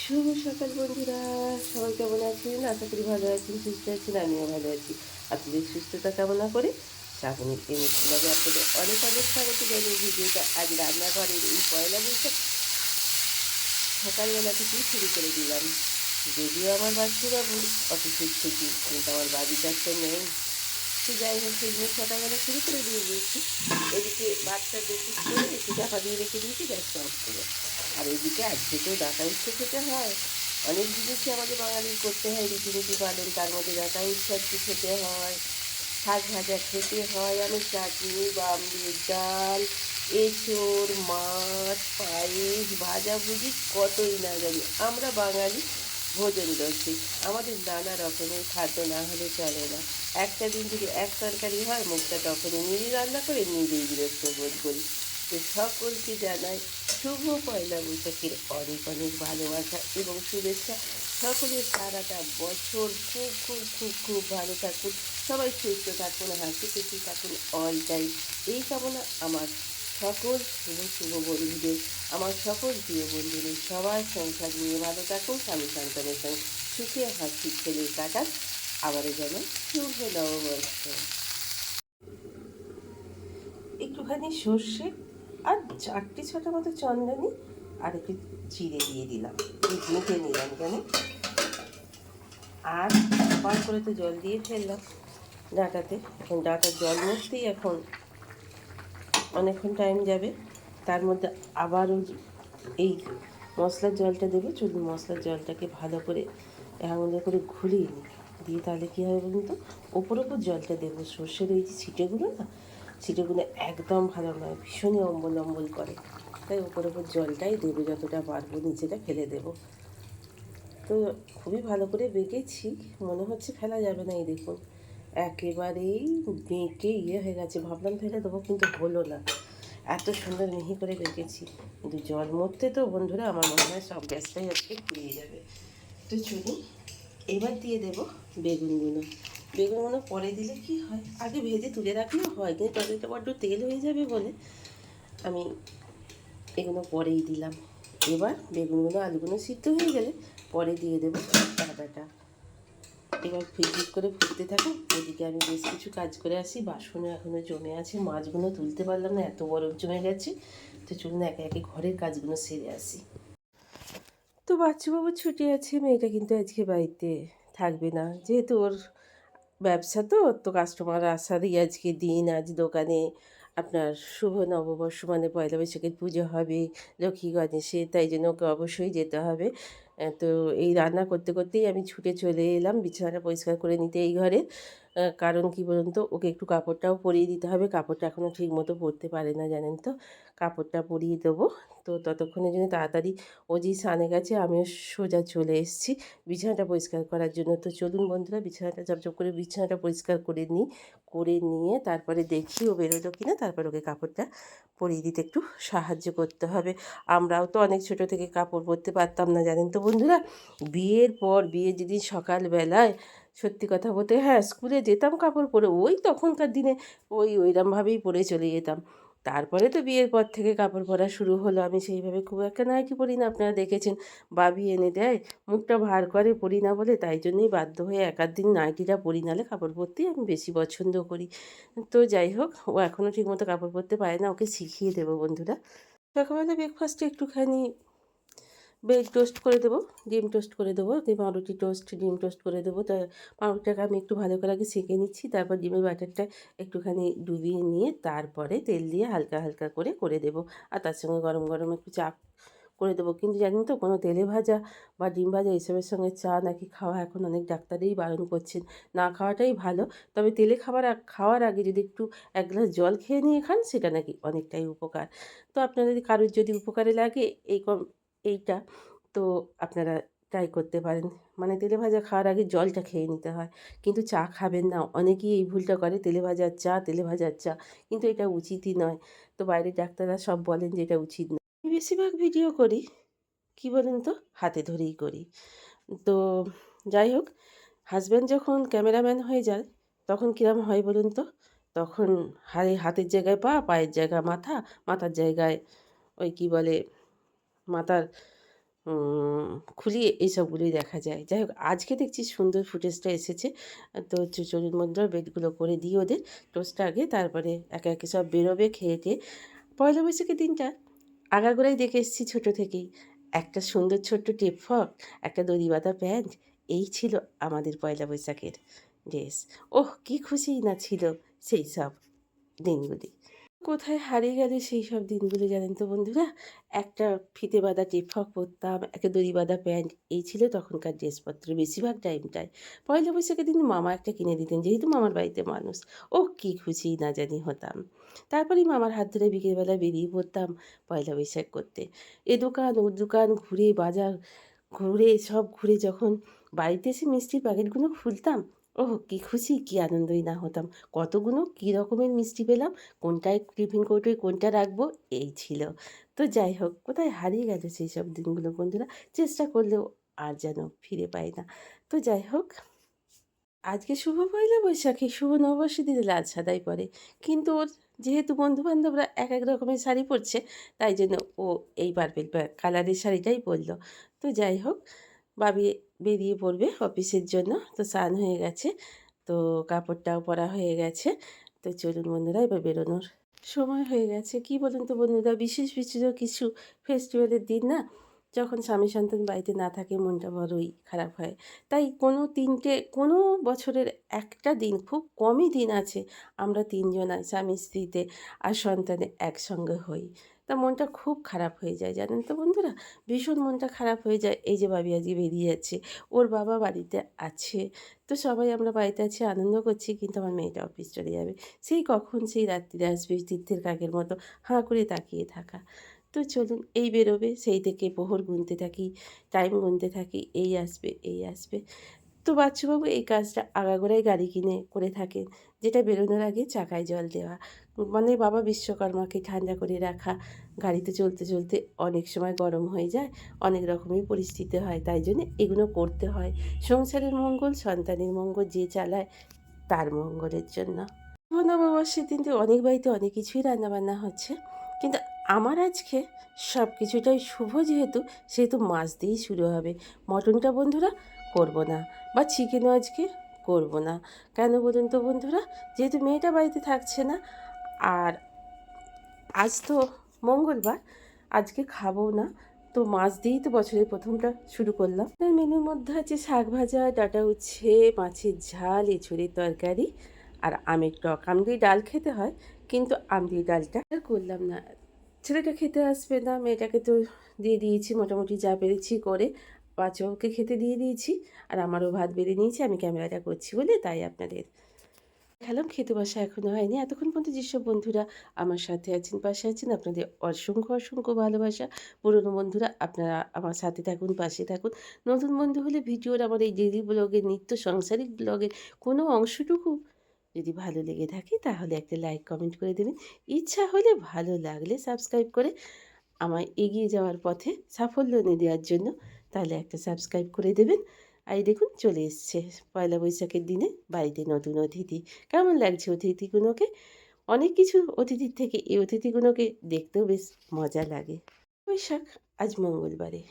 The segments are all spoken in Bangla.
শুভ সকাল বন্ধুরা, সবাই কেমন আছেন? আশা করি ভালো আছেন, সুস্থ আছেন। আমিও ভালো আছি। আপনাদের সুস্থতা কামনা করে শ্রাবণীর প্রেমিক ব্লগে আপনাদের অনেক অনেক স্বাগত জানিয়ে ভিডিওটা আজ রান্নাঘরের এই পয়লা বৈশাখ সকালবেলা থেকেই শুরু করে দিলাম। যদিও আমার বাচ্চাবাবু অফিসের ছুটি, কিন্তু আমার বাড়িটার তো নেই। তো যাই হোক, সেদিন সকালবেলা শুরু করে দিয়ে দিয়েছি। এদিকে ভাতটা বেশি করে একটু চাপা দিয়ে রেখে দিয়েছি গ্যাসটা অফ করে। আর এদিকে আজকে তো ডাঁটা উচ্ছে খেতে হয়। অনেক জিনিসই আমাদের বাঙালির করতে হয়, রীতিনীতি পালন। তার মধ্যে ডাঁটা উচ্ছে আজকে খেতে হয়, শাক ভাজা খেতে হয়, আমি চাটনি, বামড়ির ডাল, এঁচোড়, মাছ, পায়েস, ভাজাভুজি কতই না জানি। আমরা বাঙালি ভোজন রসিক, আমাদের নানা রকমের খাদ্য না হলে চলে না। একটা দিন যদি এক তরকারি হয়, মুখটা তখনই নিজেই রান্না করে নিজেই বিরক্ত বোধ করি। তো সকলকে জানাই শুভ পয়লা বৈশাখের অনেক অনেক ভালোবাসা এবং শুভেচ্ছা। সকলের সারাটা বছর খুব খুব খুব খুব ভালো থাকুন, সবাই সুস্থ থাকুন, হাসি খুশি থাকুন অল টাইম, এই কামনা আমার সকল শুভ শুভ বন্ধুদের, আমার সকল প্রিয় বন্ধুদের। সবার সংসার নিয়ে ভালো থাকুন, স্বামী সন্তানের সঙ্গে সুখে হাসি খেলে কাটান। আবারও যেন শুভ নববর্ষ। একটুখানি সর্ষে আর 4-6টা মতো চন্দনী আর একটু জিরে দিয়ে দিলাম, মেখে নিলাম কেন। আর বার করে তো জল দিয়ে ফেললাম ডাঁটাতে। এখন ডাঁটার জল মরতেই এখন অনেকক্ষণ টাইম যাবে। তার মধ্যে আবারও এই মশলার জলটা দেবো। চলুন মশলার জলটাকে ভালো করে আঙুলে করে ঘুরিয়ে নিই, দিয়ে তাহলে কী হবে বলুন তো, ওপর ওপর জলটা দেবো। সর্ষের এই যে ছিটেগুলো না, ছিটেগুলো একদম ভালো নয়, ভীষণই অম্বল অম্বল করে। তাই ওপর ওপর জলটাই দেবো, যতটা পারবো নিচেটা ফেলে দেবো। তো খুবই ভালো করে বেঁকেছি, মনে হচ্ছে ফেলা যাবে না। এই দেখুন একেবারেই বেঁকে হয়ে গেছে। ভাবলাম ফেলে দেবো, কিন্তু হলো না। এত সুন্দর মিহি করে বেঁকেছি, কিন্তু জল মরতে তো বন্ধুরা আমার মনে হয় সব গ্যাসটাই আজকে ফুরিয়ে যাবে। তো চলুন এবার দিয়ে দেবো বেগুনগুলো। বেগুনগুলো পরে দিলে কি হয়, আগে ভেজে তুলে রাখলেও হয়, কিন্তু তরকারিটা বড্ড তেল হয়ে যাবে বলে আমি এগুলো পরেই দিলাম। এবার বেগুনগুলো আলুগুলো সিদ্ধ হয়ে গেলে পরে দিয়ে দেবো ডাঁটাটা। এবার ফিট করে ফুটতে থাকুক, ওদিকে আমি বেশ কিছু কাজ করে আসি। বাসনও এখনও জমে আছে, মাছগুলো তুলতে পারলাম না, এত বরফ জমে গেছে। তো চলুন একে একে ঘরের কাজগুলো সেরে আসি। তো বাচ্চাবাবুর ছুটি আছে, মেয়েটা কিন্তু আজকে বাড়িতে থাকবে না, যেহেতু ওর ব্যবসা। তো ওর তো কাস্টমার আসারই আজকে দিন। আজ দোকানে আপনার শুভ নববর্ষ মানে পয়লা বৈশাখের পুজো হবে, লক্ষ্মী গণেশের, তাই জন্য ওকে অবশ্যই যেতে হবে। তো এই রান্না করতে করতেই আমি ছুটে চলে এলাম বিছানাটা পরিষ্কার করে নিতে এই ঘরে। কারণ কি বলুন তো, ওকে একটু কাপড়টাও পরিয়ে দিতে হবে। কাপড়টা এখনও ঠিক মতো পরতে পারে না জানেন তো, কাপড়টা পরিয়ে দেবো। তো ততক্ষণের জন্য তাড়াতাড়ি ও যে স্নানে গেছে, আমিও সোজা চলে এসেছি বিছানাটা পরিষ্কার করার জন্য। তো চলুন বন্ধুরা বিছানাটা ঝপঝপ করে বিছানাটা পরিষ্কার করে নিই। করে নিয়ে তারপরে দেখি ও বেরোলো কি না, তারপর ওকে কাপড়টা পরিয়ে দিতে একটু সাহায্য করতে হবে। আমরাও তো অনেক ছোট থেকে কাপড় পরতে পারতাম না জানেন তো বন্ধুরা। বিয়ের পর, বিয়ের যেদিন সকালবেলায় সত্যি কথা বলতে, হ্যাঁ স্কুলে যেতাম কাপড় পরে, ওই তখনকার দিনে ওইরমভাবেই পরে চলে যেতাম। তারপরে তো বিয়ের পর থেকে কাপড় পরা শুরু হলো। আমি সেইভাবে খুব একটা নাইটি পরি না, আপনারা দেখেছেন। বাবি এনে দেয়, মুখটা ভার করে, পরি না বলে, তাই জন্যই বাধ্য হয়ে এক আধ দিন নাইটিটা পরি, নাহলে কাপড় পরতেই আমি বেশি পছন্দ করি। তো যাই হোক, ও এখনও ঠিকমতো কাপড় পরতে পারে না, ওকে শিখিয়ে দেবো বন্ধুরা। সকালবেলা ব্রেকফাস্টে একটুখানি ব্রেড টোস্ট করে দেবো, ডিম টোস্ট করে দেবো, দিয়ে পাউরুটি টোস্ট, ডিম টোস্ট করে দেবো। তা পাউরুটিটাকে আমি একটু ভালো করে আগে সেঁকে নিচ্ছি, তারপর ডিমের ব্যাটারটা একটুখানি ডুবিয়ে নিয়ে তারপরে তেল দিয়ে হালকা হালকা করে করে দেবো। আর তার সঙ্গে গরম গরম একটু চা করে দেবো। কিন্তু জানেন তো, কোনো তেলে ভাজা বা ডিম ভাজা এসবের সঙ্গে চা নাকি খাওয়া এখন অনেক ডাক্তারেই বারণ করছেন, না খাওয়াটাই ভালো। তবে তেলে খাওয়ার আগে যদি একটু এক গ্লাস জল খেয়ে নিয়ে খান, সেটা নাকি অনেকটাই উপকার। তো আপনাদের কারোর যদি উপকারে লাগে এইটা, তো আপনারা ট্রাই করতে পারেন। মানে তেলে ভাজা খাওয়ার আগে জলটা খেয়ে নিতে হয়, কিন্তু চা খাবেন না। অনেকেই এই ভুলটা করে, তেলে ভাজার চা, তেলে ভাজার চা, কিন্তু এটা উচিতই নয়। তো বাইরের ডাক্তাররা সব বলেন যে এটা উচিত নয়। আমি বেশিরভাগ ভিডিও করি কী বলুন তো, হাতে ধরেই করি। তো যাই হোক, হাজব্যান্ড যখন ক্যামেরাম্যান হয়ে যায় তখন কীরকম হয় বলুন তো, তখন হাতের জায়গায় পা, পায়ের জায়গায় মাথা, মাথার জায়গায় ওই কী বলে, মাথার উম খুলিয়ে এইসবগুলোই দেখা যায়। যাই হোক আজকে দেখছি সুন্দর ফুটেজটা এসেছে। তো চলুন বন্ধুরা বেডগুলো করে দিই ওদের। টোস্টটা আগে তারপরে একে, একে সব বেরোবে খেয়ে-টেয়ে। পয়লা বৈশাখের দিনটা আগাগোড়াই দেখে এসেছি ছোট থেকেই। একটা সুন্দর ছোট্ট টেপ ফ্রক, একটা দড়ি বাঁধা প্যান্ট এই ছিল আমাদের পয়লা বৈশাখের ড্রেস। ওহ! কি খুশিই না ছিল সেইসব দিনগুলি। কোথায় হারিয়ে গেল সেই সব দিনগুলো জানেন তো বন্ধুরা? একটা ফিতে বাঁধা টেপ ফ্রক পরতাম, একটা দড়ি বাঁধা প্যান্ট এই ছিল তখনকার ড্রেসপত্র বেশিরভাগ টাইমটায়। পয়লা বৈশাখের দিন মামা একটা কিনে দিতেন যেহেতু মামার বাড়িতে মানুষ। ওহ! কি খুশি না জানি হতাম। তারপরেই মামার হাত ধরে বিকেলবেলা বেরিয়ে পড়তাম পয়লা বৈশাখ করতে। এ দোকান ও দোকান ঘুরে বাজার ঘুরে সব ঘুরে যখন বাড়িতে এসে মিষ্টির প্যাকেটগুলো খুলতাম, ওহ! কি খুশি কি আনন্দই না হতাম। কতগুলো কী রকমের মিষ্টি পেলাম, কোনটায় টিফিন কৌটোয় কোনটা রাখবো এই ছিল। তো যাই হোক কোথায় হারিয়ে গেল সেই সব দিনগুলো বন্ধুরা? চেষ্টা করলেও আর যেন ফিরে পাই না। তো যাই হোক আজকে শুভ পয়লা বৈশাখে, শুভ নববর্ষের দিনে লাল সাদাই পরে। কিন্তু ওর যেহেতু বন্ধু-বান্ধবরা এক, এক রকমের শাড়ি পরছে, তাই জন্য ও এই পার্পেল কালারের শাড়িটাই পরল। তো যাই হোক, বাবি বেরিয়ে পড়বে অফিসের জন্য। তো স্নান হয়ে গেছে। তো কাপড়টাও পরা হয়ে গেছে। তো চলুন বন্ধুরা এবার বেরোনোর সময় হয়ে গেছে। কি বলুন তো বন্ধুরা, বিশেষ, বিশেষ কিছু ফেস্টিভ্যালের দিন না, যখন স্বামী সন্তান বাড়িতে না থাকে মনটা বড়ই খারাপ হয়। তাই কোনো বছরের একটা দিন খুব কমই দিন আছে আমরা ৩ জনা স্বামী স্ত্রীতে আর সন্তানে একসঙ্গে হই। তা মনটা খুব খারাপ হয়ে যায় জানেন তো বন্ধুরা? ভীষণ মনটা খারাপ হয়ে যায় এই যে ভাবি আজকে বেরিয়ে যাচ্ছে। ওর বাবা বাড়িতে আছে। তো সবাই আমরা বাড়িতে আছি আনন্দ করছি কিন্তু আমার মেয়েটা অফিস চলে যাবে। সেই কখন সেই রাত্রিরে আসবে তীর্থের কাকের মতো হাঁ করে তাকিয়ে থাকা। তো চলুন এই বেরোবে সেই থেকে প্রহর গুনতে থাকি, টাইম গুনতে থাকি, এই আসবে, এই আসবে। তো বাচ্চুবাবু এই কাজটা আগাগোড়াই গাড়ি কিনে করে থাকেন, যেটা বেরোনোর আগে চাকায় জল দেওয়া। মানে বাবা বিশ্বকর্মাকে ঠান্ডা করে রাখা। গাড়িতে চলতে, চলতে অনেক সময় গরম হয়ে যায়, অনেক রকমের পরিস্থিতি হয়। তাই জন্যে এগুলো করতে হয়। সংসারের মঙ্গল, সন্তানের মঙ্গল যে চালায় তার মঙ্গলের জন্য। শুভ নববর্ষের দিনটি অনেক বাড়িতে অনেক কিছুই রান্নাবান্না হচ্ছে। কিন্তু আমার আজকে সব কিছুটাই শুভ সেহেতু মাছ দিয়েই শুরু হবে। মটনটা বন্ধুরা করব না বা চিকেনও আজকে করব না। কেন বলুন তো বন্ধুরা? যেহেতু মেয়েটা বাড়িতে থাকছে না আর আজ তো মঙ্গলবার, আজকে খাবও না। তো মাছ দিয়েই তো বছরের ১ম টা শুরু করলাম। তার মেনুর মধ্যে আছে শাক ভাজা, ডাঁটা উচ্ছে, মাছের ঝাল, এঁচোড়ের তরকারি আর আমের টক। আম দিয়ে ডাল খেতে হয়, কিন্তু আম দিয়ে ডালটা আর করলাম না। ছেলেটা খেতে আসবে না, মেয়েটাকে তো দিয়ে দিয়েছি মোটামুটি যা পেরেছি করে। বাচ্চাকে খেতে দিয়ে দিয়েছি আর আমারও ভাত বেড়ে নিয়েছি। আমি ক্যামেরাটা করছি বলে তাই আপনাদের খেলাম। খেতে বসা এখনো হয়নি। এতক্ষণ পর্যন্ত যেসব বন্ধুরা আমার সাথে আছেন, পাশে আছেন, আপনাদের অসংখ্য, অসংখ্য ভালোবাসা। পুরনো বন্ধুরা আপনারা আমার সাথে থাকুন, পাশে থাকুন। নতুন বন্ধু হলে ভিডিওর আমার এই ডেইলি ব্লগের, নিত্য সাংসারিক ব্লগের কোনো অংশটুকু যদি ভালো লেগে থাকে তাহলে একটা লাইক, কমেন্ট করে দেবেন। ইচ্ছা হলে ভালো লাগলে সাবস্ক্রাইব করে আমায় এগিয়ে যাওয়ার পথে সাফল্য এনে দেওয়ার জন্য তাহলে একটা সাবস্ক্রাইব করে দেবেন। আর এই দেখুন চলে এসছে পয়লা বৈশাখের দিনে বাড়িতে নতুন অতিথি। কেমন লাগছে অতিথিগুলোকে? অনেক কিছু অতিথির থেকে এই অতিথিগুলোকে দেখতেও বেশ মজা লাগে। বৈশাখ আজ মঙ্গলবারে।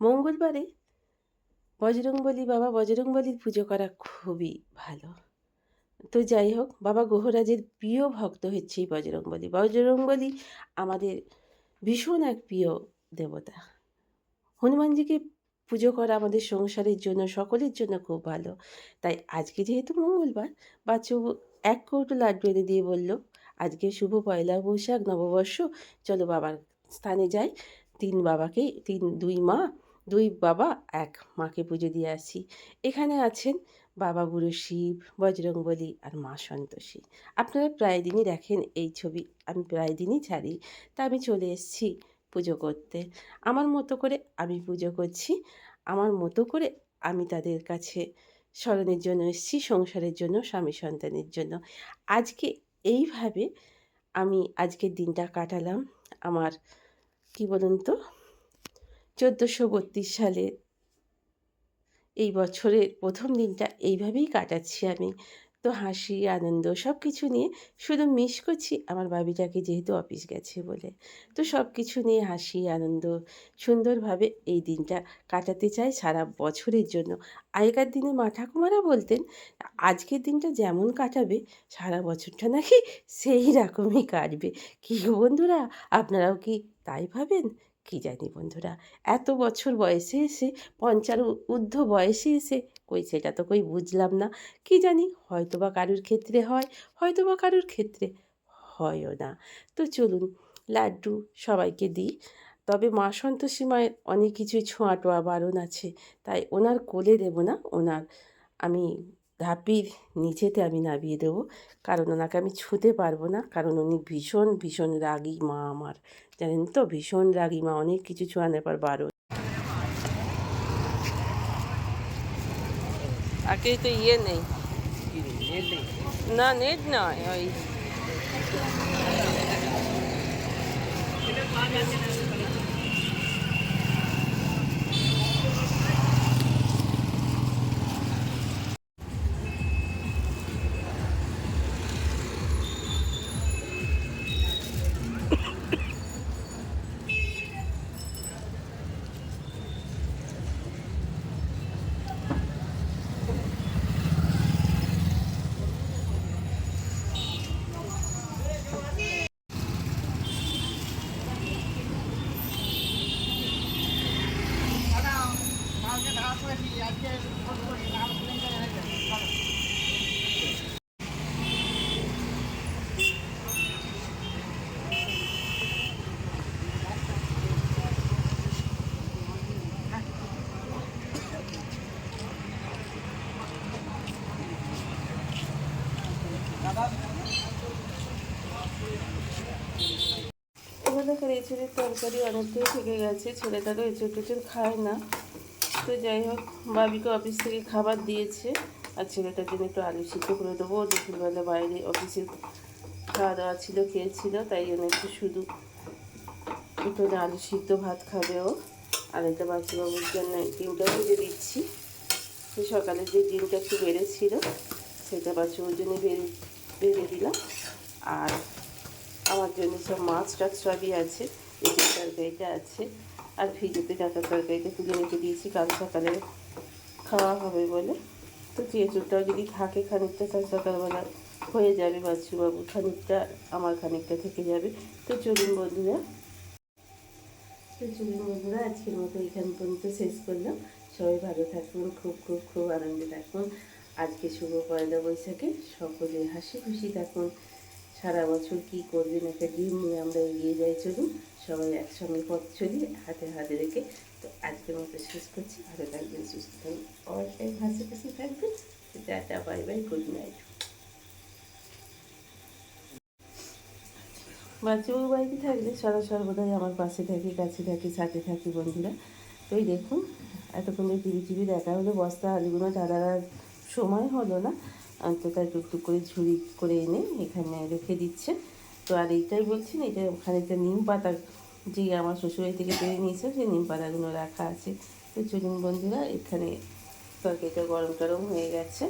মঙ্গলবারে বজরংবলী বাবা বজরংবলীর পুজো করা খুবই ভালো। তো যাই হোক বাবা গ্রহরাজের প্রিয় ভক্ত হচ্ছে এই বজরংবলী। বজরংবলী আমাদের ভীষণ এক প্রিয় দেবতা। হনুমানজিকে পুজো করা আমাদের সংসারের জন্য সকলের জন্য খুব ভালো। তাই আজকে যেহেতু মঙ্গলবার, বাচ্চু ১ কৌটো লাড্ডু এনে দিয়ে বলল, "আজকে শুভ পয়লা বৈশাখ নববর্ষ, চলো বাবার স্থানে যাই। ৩ বাবাকে ২ মা, ২ বাবা, ১ মাকে পুজো দিয়ে আসি।" এখানে আছেন বাবা বুড়ো শিব, বজরংবলী আর মা সন্তোষী। আপনারা প্রায় দিনই দেখেন এই ছবি। আমি প্রায় দিনই ছাড়ি। তা আমি চলে এসেছি পুজো করতে। আমার মতো করে আমি পুজো করছি। আমার মতো করে আমি তাদের কাছে স্মরণের জন্য এসেছি, সংসারের জন্য, স্বামী সন্তানের জন্য। আজকে এইভাবে আমি আজকের দিনটা কাটালাম। আমার কি বলুন তো ১৪৩২ সালের এই বছরের ১ম দিনটা এইভাবেই কাটাচ্ছি আমি। তো হাসি আনন্দ সব কিছু নিয়ে শুধু মিস করছি আমার বাবিটাকে যেহেতু অফিস গেছে বলে। তো সব কিছু নিয়ে হাসি আনন্দ সুন্দরভাবে এই দিনটা কাটাতে চাই সারা বছরের জন্য। আগেকার দিনে মা ঠাকুমারা বলতেন, আজকের দিনটা যেমন কাটাবে সারা বছরটা নাকি সেই রকমই কাটবে। কী গো বন্ধুরা, আপনারাও কি তাই ভাবেন? কী জানি বন্ধুরা, এত বছর বয়সে এসে ৫০ ঊর্ধ্ব বয়সে এসে কই সেটা তো কই বুঝলাম না। কী জানি হয়তোবা কারুর ক্ষেত্রে হয়, হয়তোবা কারুর ক্ষেত্রে হয়ও না। তো চলুন লাড্ডু সবাইকে দিই। তবে মা সন্তোষী মায়ের অনেক কিছুই ছোঁয়া-টোয়া বারণ আছে। তাই ওনার কোলে দেব না, ওনার আমি ঢাপির নিচেতে আমি নামিয়ে দেবো। কারণ ওনাকে আমি ছুঁতে পারবো না। কারণ উনি ভীষণ, ভীষণ রাগী মা আমার। জানেন তো, ভীষণ রাগী মা, অনেক কিছু ছোঁয়ানোর পর বারণ। আগে তো ইয়ে নেই, না নেট নয়, ওই এবার দেখেন এঁচুড়ের তরকারি অনেকটাই থেকে গেছে। ছেলেটা তো এঁচুড় টেচুড় খায় না। তো যাই হোক, বাবিকে অফিস থেকে খাবার দিয়েছে আর ছেলেটার জন্য একটু আলু সিদ্ধ করে দেবো। দুপুরবেলা বাইরে অফিসে খাওয়া দাওয়া ছিল, খেয়েছিল, তাই জন্য একটু শুধু একটু আলু সিদ্ধ ভাত খাবে ও। আর এটা বাচ্চাবাবুর জন্য ডিমটা ভেজে দিচ্ছি। সকালে যে ডিমটা একটু বেড়েছিল সেটা বাচ্চাবাবুর জন্য বেড়ে দিলাম। আর আমার জন্য সব মাছ টাছ সবই আছে, এঁচুড় তরকারিটা আছে, আর ফ্রিজেতে ডাঁটার তরকারিটা তুলে রেখে দিয়েছি কাল সকালে খাওয়া হবে বলে। তো এঁচুড়টাও যদি থাকে খানিকটা কাল সকালবেলা হয়ে যাবে, বাচ্চুবাবু খানিকটা, আমার খানিকটা থেকে যাবে। তো চলুন বন্ধুরা, আজকের মতো এখান পর্যন্ত শেষ করলাম। সবাই ভালো থাকুন, খুব খুব খুব আনন্দে থাকুন। আজকে শুভ পয়লা বৈশাখে সকলে হাসি খুশি থাকুন। সারা বছর কী করবেন একটা ডিম নিয়ে আমরা এগিয়ে যাই, চলুন সবাই একসঙ্গে পথ চলি হাতে হাতে রেখে। তো আজকের মতো শেষ করছি। ভালো থাকবেন, সুস্থ থাকবেন, অল টাইম হাসি খুশি থাকবেন। Tata, bye bye, good night. বাচ্চাবাবু বাড়িতে থাকলে সদা সর্বদাই আমার পাশে থাকি, কাছে থাকি, সাথে থাকি বন্ধুরা। তো এই দেখুন, এতক্ষণ টিভি দেখা হলো, বস্তা আলুগুলো ঢালার সময় হলো না, তো তাই টুকটুক করে ঝুড়ি করে এনে এখানে রেখে দিচ্ছে। তো আর এইটাই বলছেন, এটা খানিকটা নিম পাতা যে আমার শ্বশুরবাড়ি থেকে পেরে নিয়েছে, সেই নিম পাতাগুলো রাখা আছে। তো চলুন বন্ধুরা, এখানে তরকারিটা গরম টরম হয়ে গেছে।